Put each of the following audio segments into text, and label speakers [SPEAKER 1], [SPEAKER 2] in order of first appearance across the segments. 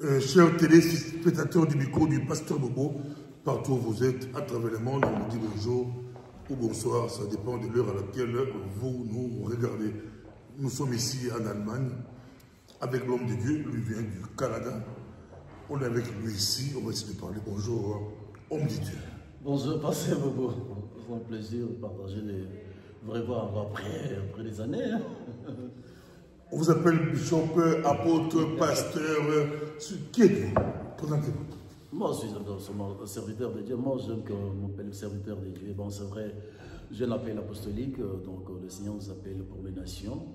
[SPEAKER 1] Chers téléspectateurs du micro du Pasteur Bobo, partout où vous êtes, à travers le monde, on vous dit bonjour ou bonsoir, ça dépend de l'heure à laquelle vous nous regardez. Nous sommes ici en Allemagne, avec l'homme de Dieu, lui vient du Canada. On est avec lui ici, on va essayer de parler. Bonjour, homme de Dieu.
[SPEAKER 2] Bonjour, Pasteur Bobo. C'est un plaisir de partager les vrais voix après des années. Hein.
[SPEAKER 1] On vous appelle bishop, apôtre, pasteur. Qui êtes-vous? Présentez-vous.
[SPEAKER 2] Moi, je suis un serviteur de Dieu. Moi, j'aime qu'on m'appelle serviteur de Dieu. Bon, c'est vrai, j'ai l'appel apostolique, donc le Seigneur nous appelle pour les nations.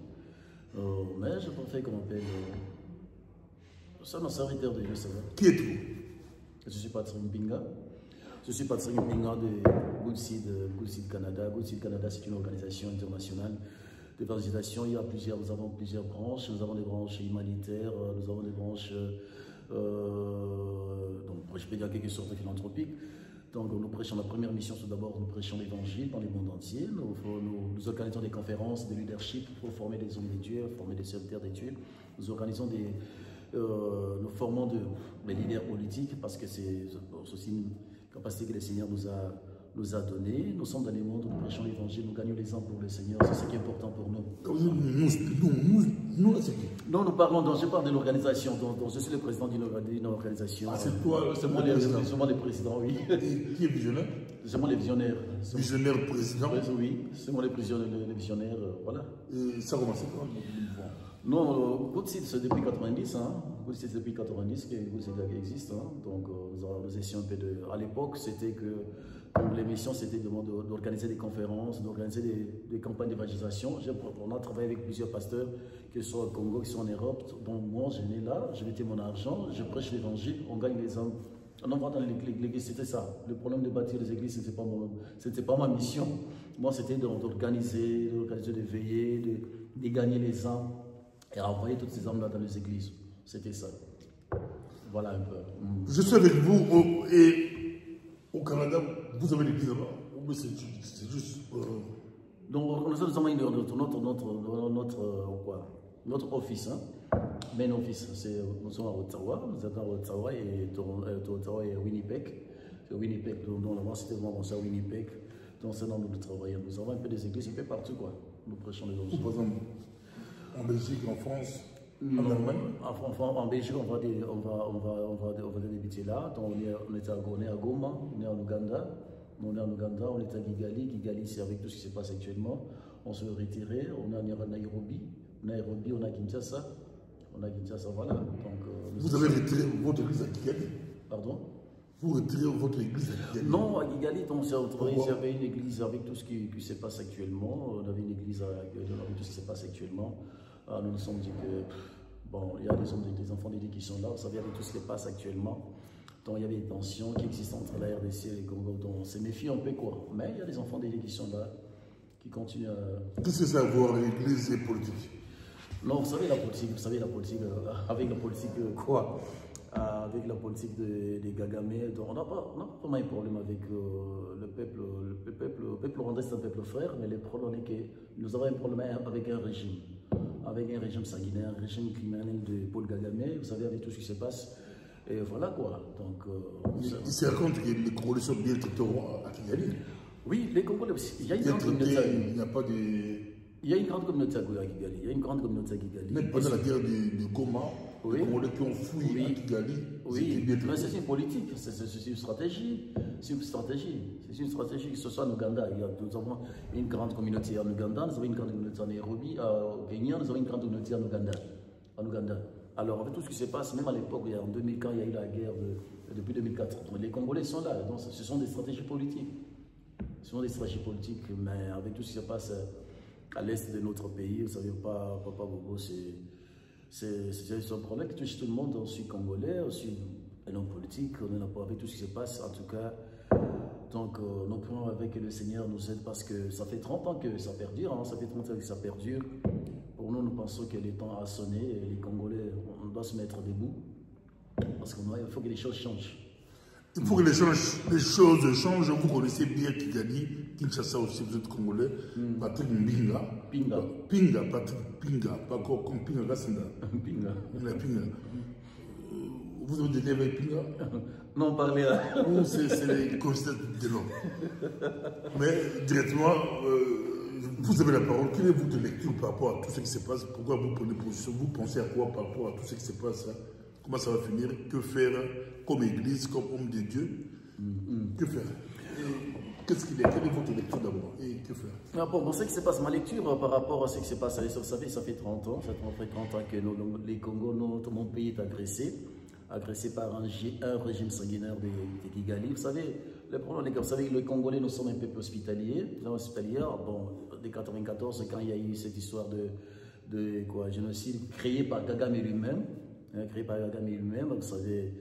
[SPEAKER 2] Mais je préfère qu'on m'appelle. Je suis un serviteur de Dieu, c'est vrai.
[SPEAKER 1] Qui êtes-vous?
[SPEAKER 2] Je suis Patrick Mpinga. Je suis Patrick Mpinga de Good Seed Canada. Good Seed Canada, c'est une organisation internationale d'évangélisation. Nous avons plusieurs branches. Nous avons des branches humanitaires, nous avons des branches, donc je peux dire quelque chose de philanthropique. Donc nous prêchons, la première mission, c'est d'abord nous prêchons l'évangile dans le monde entier. Nous organisons des conférences de leadership pour former des hommes de Dieu, former des serviteurs de Dieu. Nous organisons nous formons des leaders politiques parce que c'est aussi une capacité que le Seigneur nous a donnée. Nous sommes dans les mondes, nous prêchons l'évangile, nous gagnons les âmes pour le Seigneur. C'est ce qui est important pour nous. Nous parlons, je parle de l'organisation. Je suis le président d'une organisation.
[SPEAKER 1] Ah, c'est toi,
[SPEAKER 2] c'est moi le président, oui.
[SPEAKER 1] Et qui est visionnaire?
[SPEAKER 2] C'est moi le visionnaire.
[SPEAKER 1] Visionnaire président?
[SPEAKER 2] Oui, c'est moi le visionnaire, voilà.
[SPEAKER 1] Et ça a commencé quand?
[SPEAKER 2] Non, Good Seed, c'est depuis 90, hein. Good Seed, c'est depuis 90 que Good Seed existe, hein. Donc, nous essayons un peu de... À l'époque, c'était que l'émission, c'était d'organiser des conférences, d'organiser des campagnes d'évangélisation. On a travaillé avec plusieurs pasteurs, que ce soit au Congo, que ce soit en Europe. Donc, moi, je venais là, je mettais mon argent, je prêche l'évangile, on gagne les hommes. On envoie dans l'église, c'était ça. Le problème de bâtir les églises, ce n'était pas ma mission. Moi, c'était d'organiser, de veiller, de gagner les âmes et envoyer toutes ces âmes-là dans les églises. C'était ça. Voilà un peu.
[SPEAKER 1] Je suis avec vous et au Canada, vous avez l'église là-bas? Ou c'est juste...
[SPEAKER 2] Donc, nous avons notre office, hein. Main office, nous sommes à Ottawa, nous sommes à Ottawa et Ottawa et Winnipeg. C'est Winnipeg, donc là-bas c'était vraiment ça, Winnipeg. Donc c'est là où nous travaillons. Nous avons un peu des églises un peu partout, quoi. Nous prêchons les évangiles.
[SPEAKER 1] Par exemple, en Belgique, en France, en Allemagne?
[SPEAKER 2] En Belgique, on va débuter là. Donc on est à Goma, on est en Ouganda. On est en Ouganda, on est à Kigali. Kigali, c'est avec tout ce qui se passe actuellement. On se retirait, on est à Nairobi. Nairobi, on a Kinshasa. On a Kinshasa, voilà. Donc,
[SPEAKER 1] vous avez retiré votre église à Kigali?
[SPEAKER 2] Pardon?
[SPEAKER 1] Vous retirez votre église à Kigali?
[SPEAKER 2] Non, à Kigali, donc j'avais une église avec tout ce qui se passe actuellement. On avait une église avec tout ce qui se passe actuellement. Nous nous sommes dit que, bon, il y a des enfants d'Église qui sont là. Vous savez, avec tout ce qui se passe actuellement. Donc, il y avait des tensions qui existent entre la RDC et le Congo. Donc, on s'est méfié un peu, quoi. Mais il y a des enfants d'Église qui sont là, qui continuent à...
[SPEAKER 1] Qu'est-ce que ça a à voir avec l'église et politique?
[SPEAKER 2] Non, vous savez la politique, avec la politique quoi? Avec la politique des Gagamé, on n'a pas vraiment un problème avec le peuple rwandais, c'est un peuple frère, mais le problème est que nous avons un problème avec un régime sanguinaire, un régime criminel de Paul Gagamé, vous savez, avec tout ce qui se passe, et voilà quoi. Donc,
[SPEAKER 1] il se raconte que les Congolais sont bien traités à Kigali.
[SPEAKER 2] Oui, les Congolais aussi, il y a une grande communauté.
[SPEAKER 1] Il n'y a pas de...
[SPEAKER 2] Il y a une grande communauté à Kigali. Il y a une grande communauté à Kigali.
[SPEAKER 1] Même pendant la guerre de Goma,
[SPEAKER 2] oui.
[SPEAKER 1] Les Congolais qui ont fui à Kigali,
[SPEAKER 2] oui, mais c'est une politique, c'est une stratégie. C'est une stratégie. C'est une stratégie, que ce soit en Ouganda. Nous avons une grande communauté en Ouganda, nous avons une grande communauté en Nairobi, au Kenya, nous avons une grande communauté en Ouganda. Alors, avec tout ce qui se passe, même à l'époque, en 2000, quand il y a eu la guerre depuis 2004, donc les Congolais sont là. Donc, ce sont des stratégies politiques. Ce sont des stratégies politiques, mais avec tout ce qui se passe à l'est de notre pays, vous savez, Papa Bobo, c'est un problème qui touche tout le monde, aussi congolais, aussi un homme politique, on est là avec tout ce qui se passe, en tout cas. Donc, nous prions avec le Seigneur nous aide parce que ça fait 30 ans que ça perdure, hein, ça fait 30 ans que ça perdure. Pour nous, nous pensons que le temps a sonné et les Congolais, on doit se mettre debout parce qu'il faut que les choses changent.
[SPEAKER 1] Il faut que les choses changent. Vous connaissez bien Kigali, Kinshasa aussi, vous êtes Congolais. Patrick Mbinga. Patrick Pinga, pas comme Pinga Gassenda.
[SPEAKER 2] Pinga.
[SPEAKER 1] Pinga. Vous avez des avec Pinga?
[SPEAKER 2] Non, parlez là.
[SPEAKER 1] Ou c'est les concepts de l'homme. Mais directement, vous avez la parole. Quelle est votre lecture par rapport à tout ce qui se passe? Pourquoi vous prenez position? Vous pensez à quoi par rapport à tout ce qui se passe? Comment ça va finir? Que faire comme église, comme homme de Dieu? Que faire? Qu'est-ce qu'il est? Quelle est votre lecture d'abord? Et que faire?
[SPEAKER 2] Ah bon, ce qui se passe, ma lecture par rapport à ce qui se passe, vous savez, ça fait 30 ans, que les Congos, tout mon pays est agressé par un régime sanguinaire de Kigali. Vous savez, le problème est que, vous savez, les Congolais, nous sommes un peuple hospitalier. Bon, dès 1994, quand il y a eu cette histoire de génocide créé par Kagame lui-même, vous savez,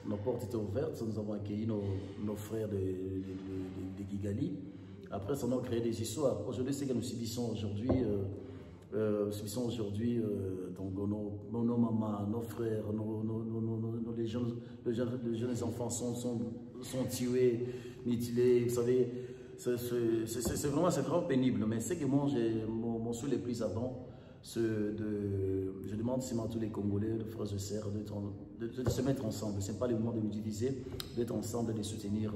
[SPEAKER 2] nos portes étaient ouvertes, nous avons accueilli nos frères de Kigali. Après, ça a créé des histoires. Aujourd'hui, c'est que nous subissons aujourd'hui, donc nos mamans, nos frères, les jeunes enfants sont tués, mutilés. Vous savez, c'est vraiment pénible. Mais c'est que moi, mon souhait le plus avant, je demande seulement à tous les Congolais, les frères et sœurs, de se mettre ensemble. Ce n'est pas le moment de nous diviser, d'être ensemble, de soutenir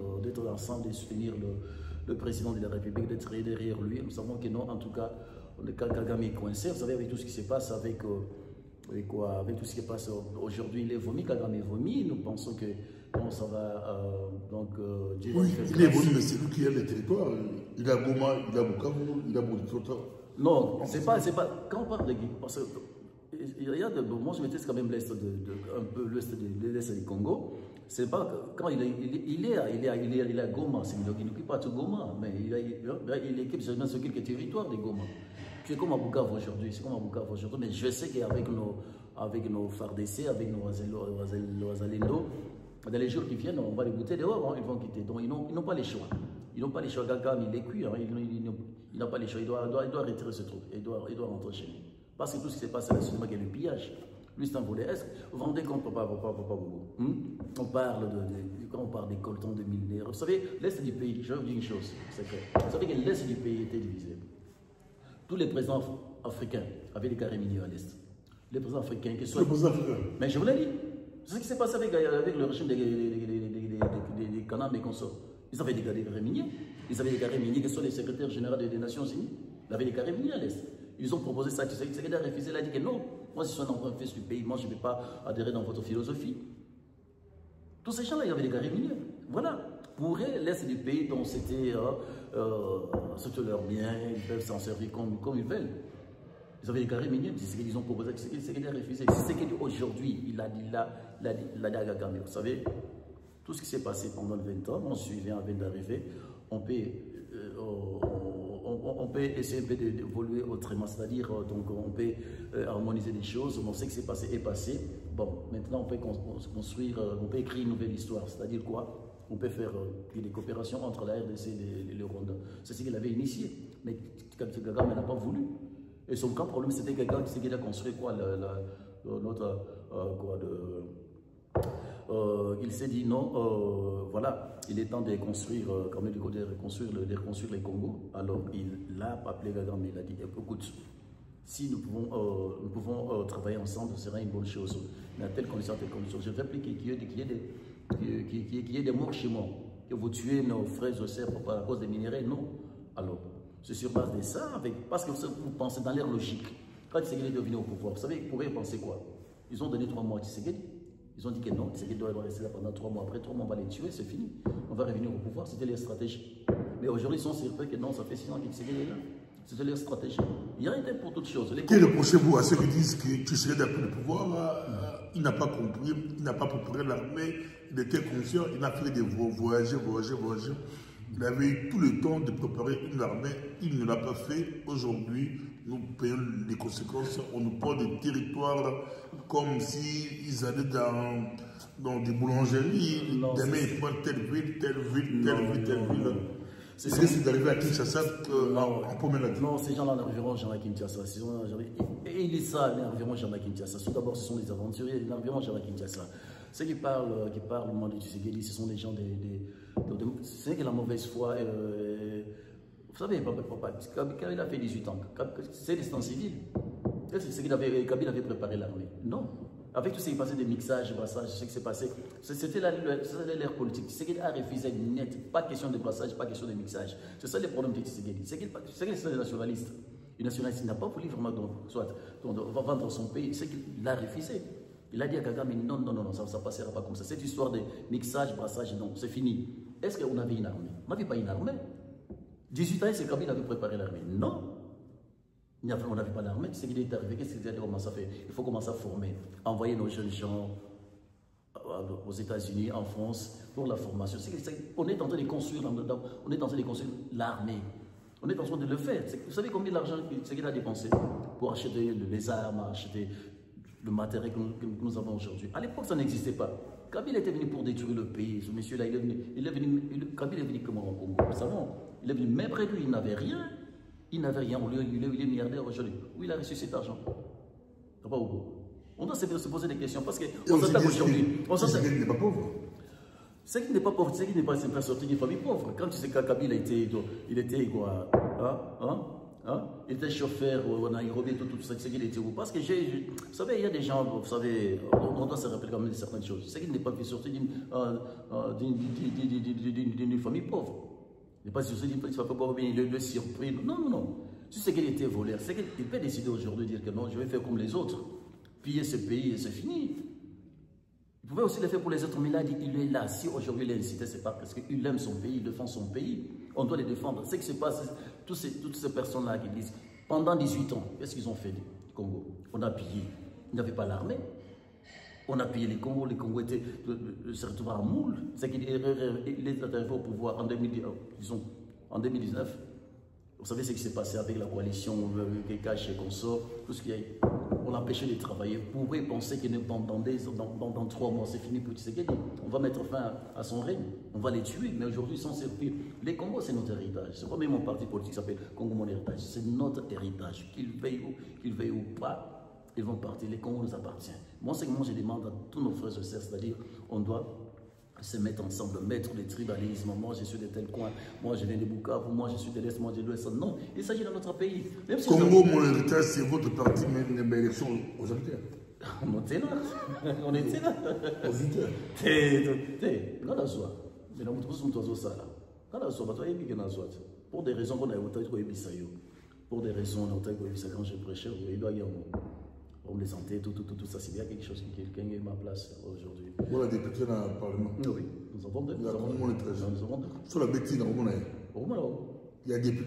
[SPEAKER 2] le président de la République, d'être derrière lui. Nous savons que non, en tout cas, Kagame est coincé. Vous savez, avec tout ce qui se passe, avec tout ce qui passe aujourd'hui, il est vomi, Kagame est vomi. Nous pensons que bon, ça va. Dieu
[SPEAKER 1] oui, il est vomi, mais c'est lui qui a les territoires. Il a Goma, il a Bukavu, il a Boudikota.
[SPEAKER 2] Non, c'est pas. Quand on parle de. Parce que, moi, je maîtrise quand même un peu l'est du Congo. C'est pas quand il est à Goma, il n'occupe pas tout Goma, mais il équipe seulement sur quelques territoires de Goma. C'est comme à Bukavu aujourd'hui, mais je sais qu'avec nos FARDC, avec nos Wazalendo, dans les jours qui viennent, on va les bouter dehors, ils vont quitter. Donc ils n'ont pas les choix. Ils n'ont pas les choix. Kagame, il est cuit, il n'a pas les choix. Il doit retirer ce truc. Il doit rentrer chez lui. Parce que tout ce qui s'est passé, c'est seulement qu'il y a le pillage. Lui, c'est un volet. Est-ce que vous vous rendez compte, papa Bobo? On parle quand on parle des coltons de millénaires. Vous savez, l'Est du pays, je vais vous dire une chose, c'est que vous savez que l'Est du pays était divisé. Tous les présidents africains avaient des carrés miniers à l'Est. Les présidents africains, qui sont. Mais je vous l'ai dit. C'est ce qui s'est passé avec le régime des Canards et consorts. Ils avaient des carrés miniers. Ils avaient des carrés miniers qui sont les secrétaires généraux des Nations Unies. Ils avaient des carrés miniers à l'Est. Ils ont proposé ça. Le secrétaire a refusé. Il a dit que non. Moi, si je suis un fils du pays, moi, je ne vais pas adhérer dans votre philosophie. Tous ces gens-là, ils avaient des carrés miniers. Voilà. Pour eux, l'Est du pays, dont c'était leur bien, ils peuvent s'en servir comme ils veulent. Ils avaient des carrés miniers, c'est ce qu'ils ont proposé, c'est ce qu'il a refusé. C'est ce qu'il dit aujourd'hui, il a dit à Kagame. Vous savez, tout ce qui s'est passé pendant le 20 ans, on suivait avant d'arriver, on peut essayer un peu d'évoluer autrement, c'est-à-dire, donc on peut harmoniser les choses. On sait que c'est passé est passé. Bon, maintenant on peut construire, on peut écrire une nouvelle histoire, c'est-à-dire quoi? On peut faire des coopérations entre la RDC et le Rwanda. C'est ce qu'il avait initié, mais Kagame n'a pas voulu. Et son grand problème, c'était quelqu'un qui a construit quoi, il s'est dit non, voilà, il est temps de construire, quand même, de reconstruire les Congos. Alors il a appelé Kagame, il a dit, écoute, si nous pouvons travailler ensemble, ce sera une bonne chose. Mais à telle condition, je veux plus qu'il y ait des morts chez moi, que vous tuez nos frères et sœurs à cause des minéraux, non. Alors, c'est sur base de ça, parce que vous pensez dans l'air logique. Quand Tshisekedi est devenu au pouvoir, vous savez, ils pourraient penser quoi? Ils ont donné 3 mois à Tshisekedi. Ils ont dit que non, Tshisekedi doit rester là pendant 3 mois. Après 3 mois, on va les tuer, c'est fini. On va revenir au pouvoir, c'était leur stratégie. Mais aujourd'hui, ils sont surpris que non, ça fait 6 ans que Tshisekedi est là. C'était leur stratégie. Il y a été pour toutes choses.
[SPEAKER 1] Quel reprochez-vous à ceux qui disent que Tshisekedi a pris le pouvoir? Il n'a pas compris, il n'a pas préparé l'armée, il était conscient, il a fait des voyages. Il avait eu tout le temps de préparer une armée, il ne l'a pas fait. Aujourd'hui, nous payons les conséquences. On nous prend des territoires comme s'ils allaient dans des boulangeries. Demain, ils prennent telle ville. C'est d'arriver à Kinshasa en premier là.
[SPEAKER 2] Non, ces gens-là n'arriveront jamais à Kinshasa. Et ils savent, ils n'arriveront jamais à Kinshasa. Tout d'abord, ce sont des aventuriers, ils n'arriveront jamais à Kinshasa. Ceux qui parlent au moment de Tshisekedi, ce sont des gens c'est que la mauvaise foi. Vous savez, quand il a fait 18 ans, c'est des temps civils. Est-ce que Kabila avait préparé l'armée? Non. Avec tout ce qui est passé des mixages, brassages, ce qui s'est passé, c'était l'ère politique. Tshisekedi a refusé net, pas question de brassage, pas question de mixage. C'est ça le problème de Tshisekedi. Tshisekedi, c'est un nationaliste. Un nationaliste n'a pas voulu vraiment vendre son pays, c'est qu'il a refusé. Il a dit à Kagame, non, non, non, ça ne passera pas comme ça. Cette histoire de mixage, brassage, non, c'est fini. Est-ce qu'on avait une armée? On n'avait pas une armée. 18 ans, c'est Kabila avait préparé l'armée. Non. On n'avait pas l'armée. C'est qu'il est arrivé. Qu'est-ce qu'il a commencé à faire? Il faut commencer à former. Envoyer nos jeunes gens aux États-Unis, en France, pour la formation. On est en train de construire, on est en train de construire l'armée. On est en train de le faire. Vous savez combien d'argent qu'il a dépensé pour acheter les armes, acheter le matériel que nous avons aujourd'hui? À l'époque, ça n'existait pas. Kabila était venu pour détruire le pays. Ce monsieur-là, Kabila est venu comment au Congo? Nous savons. Il est venu, même près de lui, il n'avait rien. Il n'avait rien. Il est milliardaire aujourd'hui. Où il a reçu cet argent? On doit se poser des questions parce qu'on s'attaque aujourd'hui.
[SPEAKER 1] C'est qu'il n'est pas pauvre.
[SPEAKER 2] C'est qu'il n'est pas pauvre, c'est qu'il n'est pas sorti d'une famille pauvre. Quand tu sais que Kabila il était quoi? Il était chauffeur en Nairobi, tout ça, c'est qu'il était où? Parce que vous savez, il y a des gens, vous savez, on doit se rappeler quand même de certaines choses. C'est qu'il n'est pas sorti d'une famille pauvre. Il n'est pas sorti d'une famille pauvre, mais il le surpris. Non, non, non. Tu sais qu'il était voleur. C'est qu'il peut décider aujourd'hui de dire que non, je vais faire comme les autres. Piller ce pays et c'est fini. Il pouvait aussi le faire pour les autres, mais il a dit il est là. Si aujourd'hui il est incité, c'est pas parce qu'il aime son pays, il défend son pays. On doit les défendre. Ce qui se passe, toutes ces personnes-là qui disent, pendant 18 ans, qu'est-ce qu'ils ont fait du Congo? On a pillé. Il n'y avait pas l'armée. On a pillé les Congos. Les Congos se retrouvaient à moule. C'est qu'il est arrivé au pouvoir en 2019. Vous savez ce qui s'est passé avec la coalition Kekash et consorts, tout ce qui a. On l'empêchait de travailler. Vous pouvez penser que dans 3 mois, c'est fini pour Tshisekedi. On va mettre fin à son règne. On va les tuer. Mais aujourd'hui, ils sont surpris. Les Congos, c'est notre héritage. C'est pas même mon parti politique qui s'appelle Congo Mon Héritage. C'est notre héritage. Qu'ils veuillent ou pas, ils vont partir. Les Congos nous appartiennent. Moi, c'est que moi, je demande à tous nos frères et sœurs, c'est-à-dire, on doit se mettre ensemble, mettre les tribalismes. Moi, je suis de tel coin, moi, je viens de Bukavu, moi, je suis de l'Est, moi, je de l'Ouest. Non, il s'agit de notre pays. Même si
[SPEAKER 1] Congo, Mon Héritage, c'est votre parti, mais il y a une élection aux auditeurs.
[SPEAKER 2] On était là. On était là.
[SPEAKER 1] Aux auditeurs.
[SPEAKER 2] Quand on soit, mais nous tous sommes ça là. Quand on soit, pour des raisons qu'on a voté, pour des raisons, quand je prêchais, il doit y avoir homme de santé, tout ça, c'est bien quelque chose qui quelqu'un est ma place aujourd'hui.
[SPEAKER 1] Voilà, député dans le Parlement.
[SPEAKER 2] Oui, nous avons deux.
[SPEAKER 1] Nous avons deux. Sur la bêtise, il y a des députés.